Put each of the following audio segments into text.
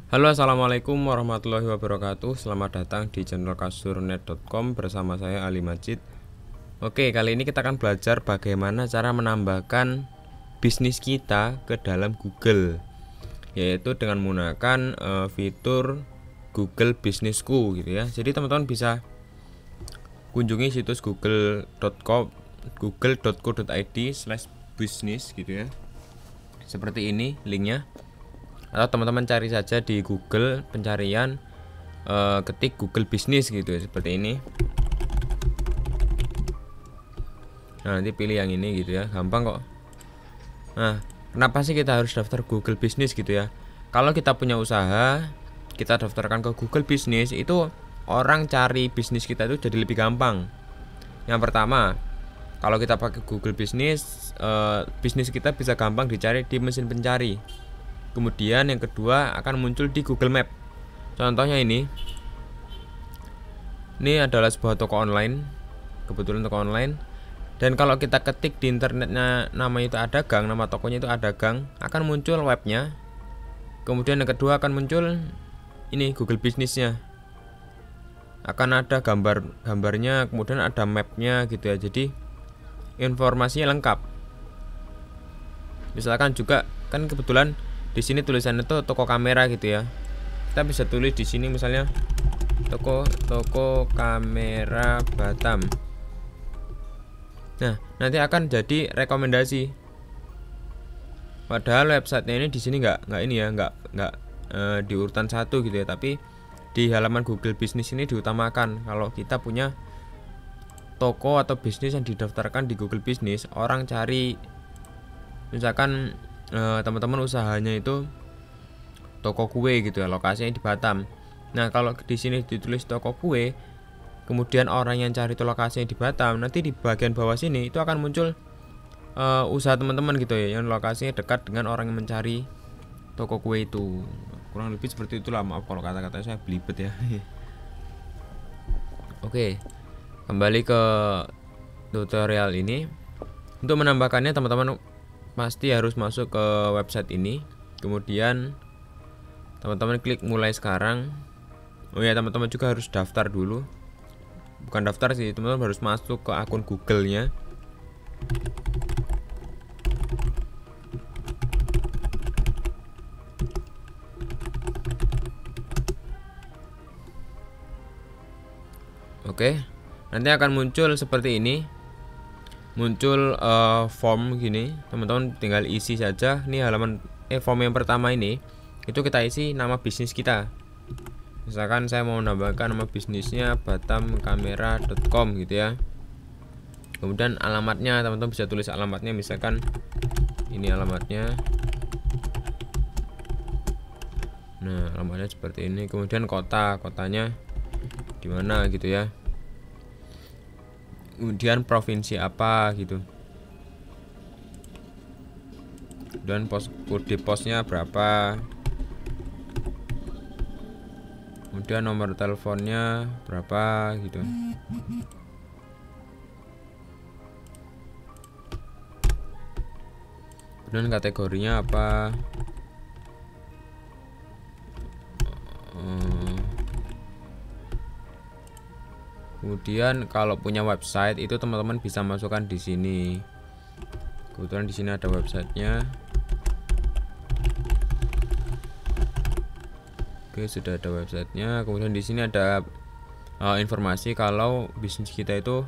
Halo, assalamualaikum warahmatullahi wabarakatuh. Selamat datang di channel kasurnet.com bersama saya Ali Majid. Oke, kali ini kita akan belajar bagaimana cara menambahkan bisnis kita ke dalam Google, yaitu dengan menggunakan fitur Google Businessku gitu ya. Jadi teman-teman bisa kunjungi situs google.co.id/business gitu ya. Seperti ini linknya. Atau teman-teman cari saja di Google pencarian, ketik Google Business gitu ya, seperti ini. Nah, nanti pilih yang ini gitu ya, gampang kok. Nah, kenapa sih kita harus daftar Google Business gitu ya? Kalau kita punya usaha, kita daftarkan ke Google Business, itu orang cari bisnis kita itu jadi lebih gampang. Yang pertama, kalau kita pakai Google Business, bisnis kita bisa gampang dicari di mesin pencari. Kemudian yang kedua akan muncul di Google Map. Contohnya ini adalah sebuah toko online, kebetulan toko online. Dan kalau kita ketik di internetnya namanya itu Adagang, nama tokonya itu Adagang, akan muncul webnya. Kemudian yang kedua akan muncul ini Google Businessnya. Akan ada gambarnya, kemudian ada mapnya gitu ya. Jadi informasinya lengkap. Misalkan juga kan kebetulan di sini tulisannya itu toko kamera gitu ya. Kita bisa tulis di sini misalnya toko kamera Batam. Nah, nanti akan jadi rekomendasi. Padahal websitenya ini di sini nggak ini ya, nggak di urutan 1 gitu ya. Tapi di halaman Google Business ini diutamakan. Kalau kita punya toko atau bisnis yang didaftarkan di Google Business, orang cari misalkan teman-teman usahanya itu toko kue gitu ya, lokasinya di Batam. Nah, kalau di sini ditulis toko kue, kemudian orang yang cari itu lokasinya di Batam, nanti di bagian bawah sini itu akan muncul usaha teman-teman gitu ya, yang lokasinya dekat dengan orang yang mencari toko kue itu. Kurang lebih seperti itulah, maaf kalau kata-kata saya belibet ya. Oke, kembali ke tutorial ini. Untuk menambahkannya teman-teman pasti harus masuk ke website ini. Kemudian teman-teman klik mulai sekarang. Oh ya, teman-teman juga harus daftar dulu. Bukan daftar sih, teman-teman harus masuk ke akun Google-nya. Oke, nanti akan muncul seperti ini. Muncul form gini, teman-teman tinggal isi saja. Ini halaman form yang pertama ini, itu kita isi nama bisnis kita. Misalkan saya mau menambahkan nama bisnisnya batamkamera.com gitu ya. Kemudian alamatnya, teman-teman bisa tulis alamatnya, misalkan ini alamatnya. Nah, alamatnya seperti ini. Kemudian kotanya di mana gitu ya. Kemudian provinsi apa gitu. Dan kode posnya berapa. Kemudian nomor teleponnya berapa gitu. Kemudian kategorinya apa. Kemudian kalau punya website itu teman-teman bisa masukkan di sini. Kebetulan di sini ada websitenya. Oke, sudah ada websitenya. Kemudian di sini ada informasi kalau bisnis kita itu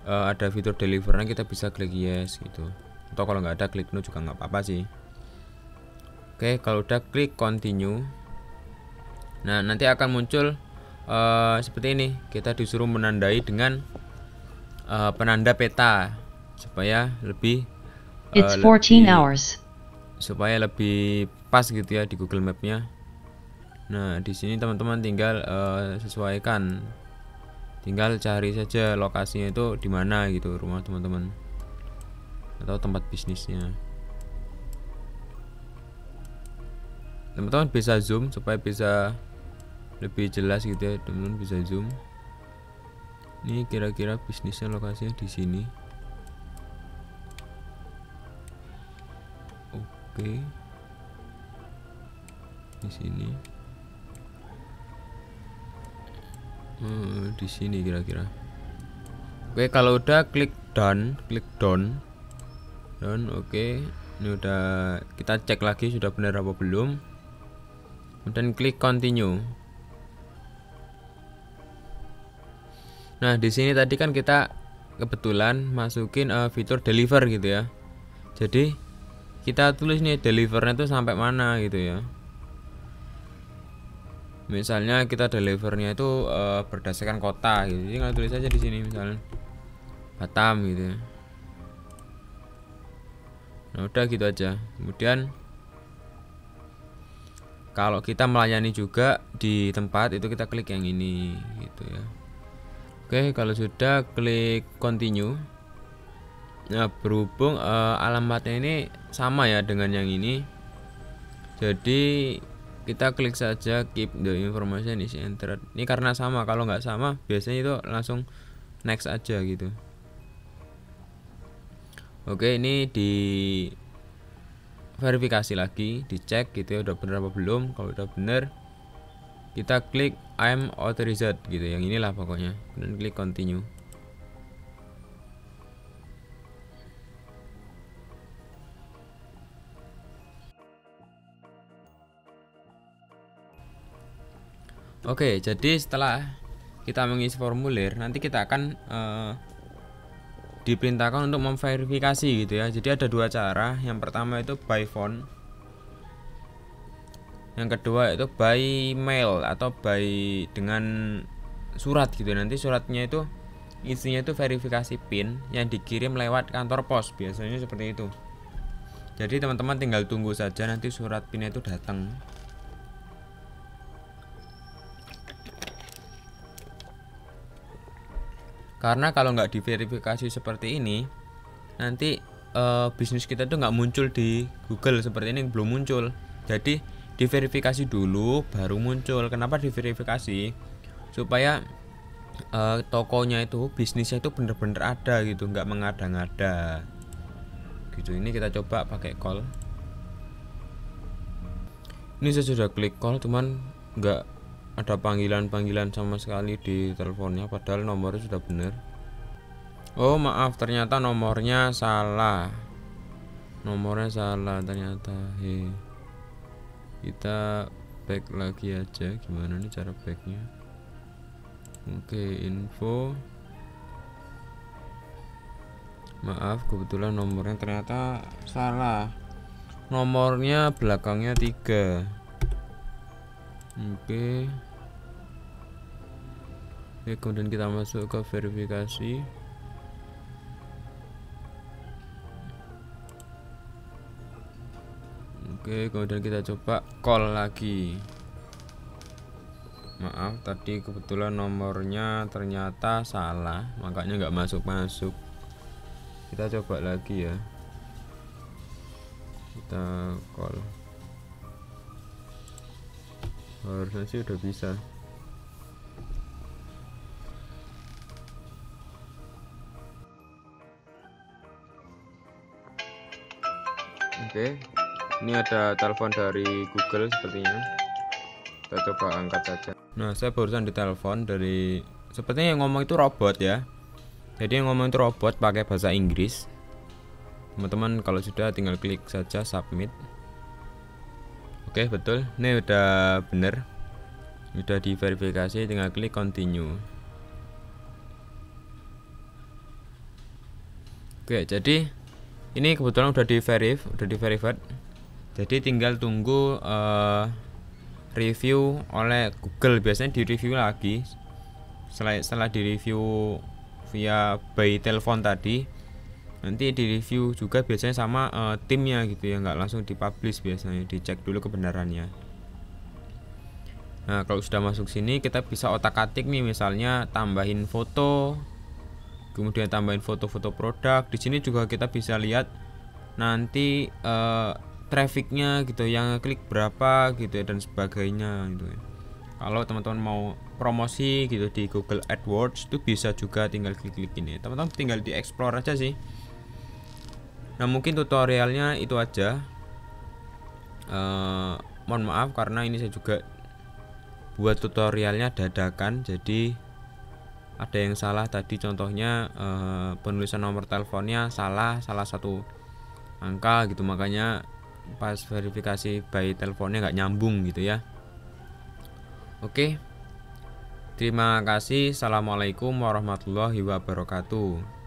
ada fitur delivernya, kita bisa klik yes gitu. Atau kalau nggak ada klik no juga nggak apa-apa sih. Oke, kalau udah klik continue. Nah, nanti akan muncul seperti ini. Kita disuruh menandai dengan penanda peta supaya lebih It's 14 hours. supaya lebih pas gitu ya di Google Map-nya. Nah, di sini teman-teman tinggal sesuaikan. Tinggal cari saja lokasinya itu di mana gitu, rumah teman-teman atau tempat bisnisnya. Teman-teman bisa zoom supaya bisa lebih jelas gitu ya, teman-teman bisa zoom. Ini kira-kira bisnisnya lokasinya di sini. Oke. di sini. Di sini kira-kira. Oke, kalau udah klik done. Oke, ini udah, kita cek lagi sudah benar apa belum. Kemudian klik continue. Nah, di sini tadi kan kita kebetulan masukin fitur deliver gitu ya. Jadi kita tulis nih delivernya tuh sampai mana gitu ya. Misalnya kita delivernya itu berdasarkan kota gitu. Jadi kita tulis aja di sini misalnya Batam gitu ya. Nah, udah gitu aja. Kemudian kalau kita melayani juga di tempat itu kita klik yang ini gitu ya. Oke, kalau sudah klik continue. Nah, berhubung alamatnya ini sama ya dengan yang ini, jadi kita klik saja keep the information is entered. Ini karena sama, kalau nggak sama biasanya itu langsung next aja gitu. Oke, ini di verifikasi lagi, dicek gitu ya udah bener apa belum. Kalau udah bener kita klik I'm authorized gitu, yang inilah pokoknya, dan klik continue. Oke, jadi setelah kita mengisi formulir, nanti kita akan diperintahkan untuk memverifikasi gitu ya. Jadi ada dua cara. Yang pertama itu by phone, yang kedua itu by mail atau by dengan surat gitu. Nanti suratnya itu isinya itu verifikasi PIN yang dikirim lewat kantor pos, biasanya seperti itu. Jadi teman-teman tinggal tunggu saja nanti surat PIN itu datang. Karena kalau nggak diverifikasi seperti ini, nanti bisnis kita tuh nggak muncul di Google seperti ini, belum muncul. Jadi diverifikasi dulu baru muncul. Kenapa diverifikasi? Supaya tokonya itu, bisnisnya itu bener-bener ada gitu, nggak mengada-ngada gitu. Ini kita coba pakai call. Ini saya sudah klik call, cuman nggak ada panggilan-panggilan sama sekali di teleponnya, padahal nomornya sudah benar. Oh maaf, ternyata nomornya salah. Nomornya salah ternyata. Kita back lagi aja. Gimana nih cara backnya? Oke, info. Maaf, kebetulan nomornya ternyata salah. Nomornya belakangnya 3. Oke, kemudian kita masuk ke verifikasi. Oke, kemudian kita coba call lagi. Maaf, tadi kebetulan nomornya ternyata salah, makanya nggak masuk-masuk. Kita coba lagi ya. Kita call. Harusnya sih udah bisa. Oke, ini ada telepon dari Google sepertinya. Kita coba angkat saja. Nah, saya barusan ditelepon dari, sepertinya yang ngomong itu robot ya. Jadi yang ngomong itu robot pakai bahasa Inggris. Teman-teman kalau sudah tinggal klik saja submit. Oke, betul. Ini udah bener. Udah diverifikasi, tinggal klik continue. Oke, jadi ini kebetulan udah di-verified. Jadi tinggal tunggu review oleh Google. Biasanya di review lagi. Setelah di review via by telepon tadi, nanti di review juga biasanya sama timnya gitu ya, nggak langsung dipublish, biasanya dicek dulu kebenarannya. Nah, kalau sudah masuk sini kita bisa otak-atik nih, misalnya tambahin foto, kemudian tambahin foto-foto produk. Di sini juga kita bisa lihat nanti trafficnya gitu, yang klik berapa gitu ya, dan sebagainya gitu ya. Kalau teman-teman mau promosi gitu di Google AdWords itu bisa juga, tinggal klik-klik ini. Teman-teman tinggal di explore aja sih. Nah, mungkin tutorialnya itu aja. mohon maaf karena ini saya juga buat tutorialnya dadakan, jadi ada yang salah tadi, contohnya penulisan nomor teleponnya salah satu angka gitu, makanya pas verifikasi by teleponnya nggak nyambung gitu ya. Oke, terima kasih. Assalamualaikum warahmatullahi wabarakatuh.